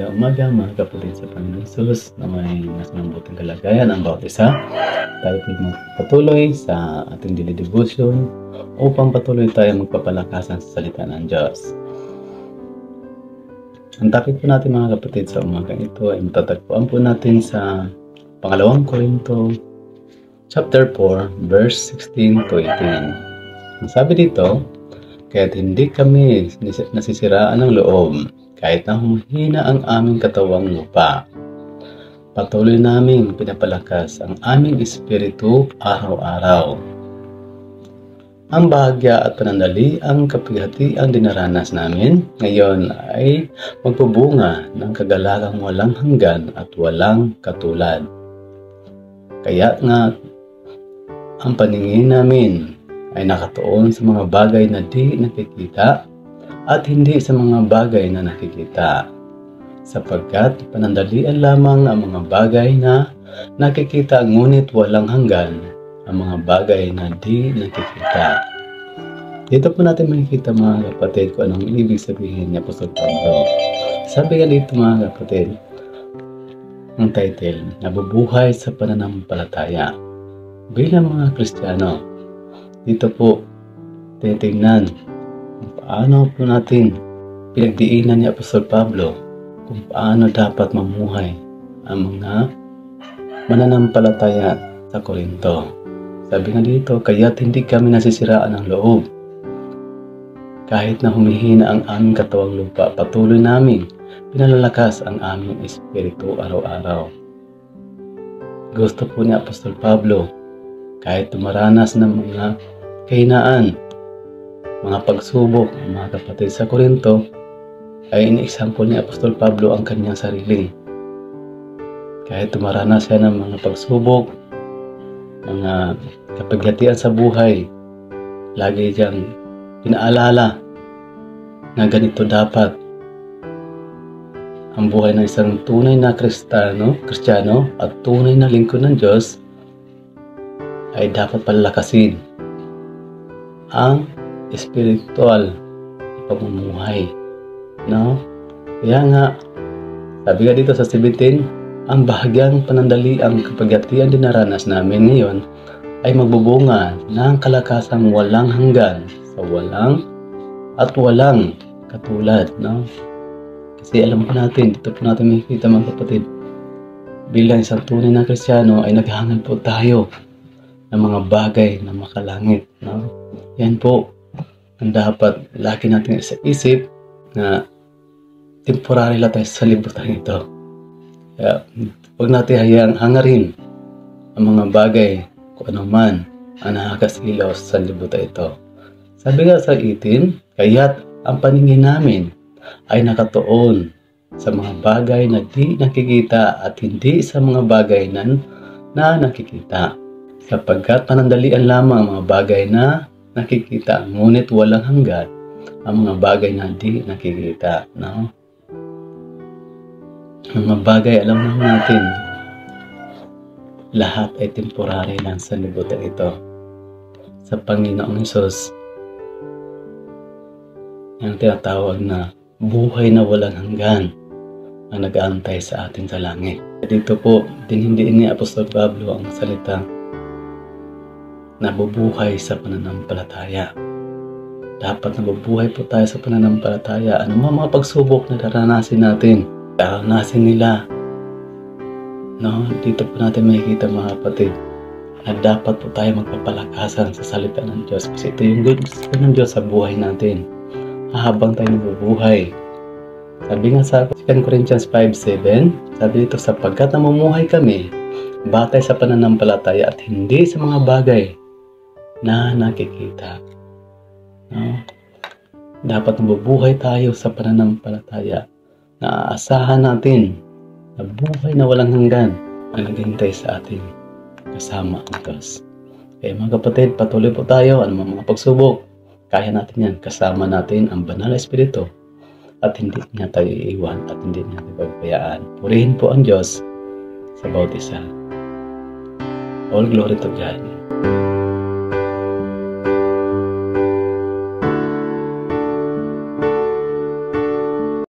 Magandang umaga mga kapatid sa Panginoon Jesus na may nasa mabuting kalagayan ang bawat isa. Tayo po magpatuloy sa ating daily devotion upang patuloy tayo magpapalakasan sa salita ng Diyos. Ang topic po natin mga kapatid sa umagang ito ay matatagpuan po natin sa pangalawang Korinto chapter 4 verse 16 to 18. Ang sabi dito, kaya't hindi kami nasisiraan ng loob kahit na humihina ang aming katawang lupa. Patuloy naming pinapalakas ang aming espiritu araw-araw. Ang bahagya at panandali ang kapighatiang dinaranas namin ngayon ay magbubunga ng kagalagang walang hanggan at walang katulad. Kaya nga ang paningin namin ay nakatuon sa mga bagay na di nakikita at hindi sa mga bagay na nakikita, sapagkat panandalian lamang ang mga bagay na nakikita ngunit walang hanggan ang mga bagay na di nakikita. Dito po natin makikita mga kapatid kung anong ibig sabihin ni Apostol Pablo. Sabi nga dito mga kapatid, ang title, nabubuhay sa pananampalataya. Bilang mga Kristiyano, dito po titingnan kung paano po natin pinagdiinan ni Apostol Pablo kung paano dapat mamuhay ang mga mananampalataya sa Korinto. Sabi nga dito, kaya't hindi kami nasisiraan ng loob. Kahit na humihina ang aming katawang lupa, patuloy namin pinalalakas ang aming espiritu araw-araw. Gusto po ni Apostol Pablo, kahit tumaranas ng mga kahinaan, mga pagsubok, mga kapatid sa Korinto, ay in-example ni Apostol Pablo ang kanyang sarili. Kahit tumaranas siya ng mga pagsubok, mga kapighatian sa buhay, lagi siyang pinaalala na ganito dapat ang buhay ng isang tunay na Kristiyano at tunay na lingkod ng Diyos ay dapat palakasin ang spiritual pamumuhay, no? Kaya nga, sabi nga dito sa 17, ang bahagyang panandali ang kapighatian dinaranas namin ngayon ay magbubunga ng kalakasang walang hanggan sa walang katulad, no? Kasi alam po natin, dito po natin makikita mga kapatid, bilang isang tunay na Kristiyano ay naghahangal po tayo ng mga bagay na makalangit, no? Yan po ang dapat lagi natin isip na temporary lang tayo sa libutan ito. Kaya huwag natin hayang hangarin ang mga bagay kung ano man ang nakakasilaw sa libutan ito. Sabi nga sa 18, kaya't ang paningin namin ay nakatuon sa mga bagay na di nakikita at hindi sa mga bagay na nakikita, sapagkat panandalian lamang ang mga bagay na nakikita, ngunit walang hanggan ang mga bagay na di nakikita, no? Ang mga bagay, alam natin, lahat ay temporary lang sa libutan ito. Sa Panginoong Hesus, yung tinatawag na buhay na walang hanggan ang nag-aantay sa atin sa langit. Dito po, dinhindiin ni Apostol Pablo ang salita nabubuhay sa pananampalataya. Dapat nabubuhay po tayo sa pananampalataya. Ano mga pagsubok na daranasin natin? Daranasin nila. No? Dito po natin makikita mga kapatid na dapat po tayo magpapalakasan sa salita ng Diyos. Kasi ito yung gusto ng Diyos sa buhay natin. Habang tayo nabubuhay. Sabi nga sa 2 Corinthians 5:7, sabi dito, sapagkat namumuhay kami batay sa pananampalataya at hindi sa mga bagay na nakikita. No? Dapat mabubuhay tayo sa pananampalataya na aasahan natin na buhay na walang hanggan ang naghihintay sa atin kasama ang Diyos. Kaya mga kapatid, patuloy po tayo ang mga pagsubok. Kaya natin yan, kasama natin ang banal na espiritu at hindi niya tayo iiwan at hindi niya tayo pagpayaan. Purihin po ang Diyos sa bawat isa. All glory to God.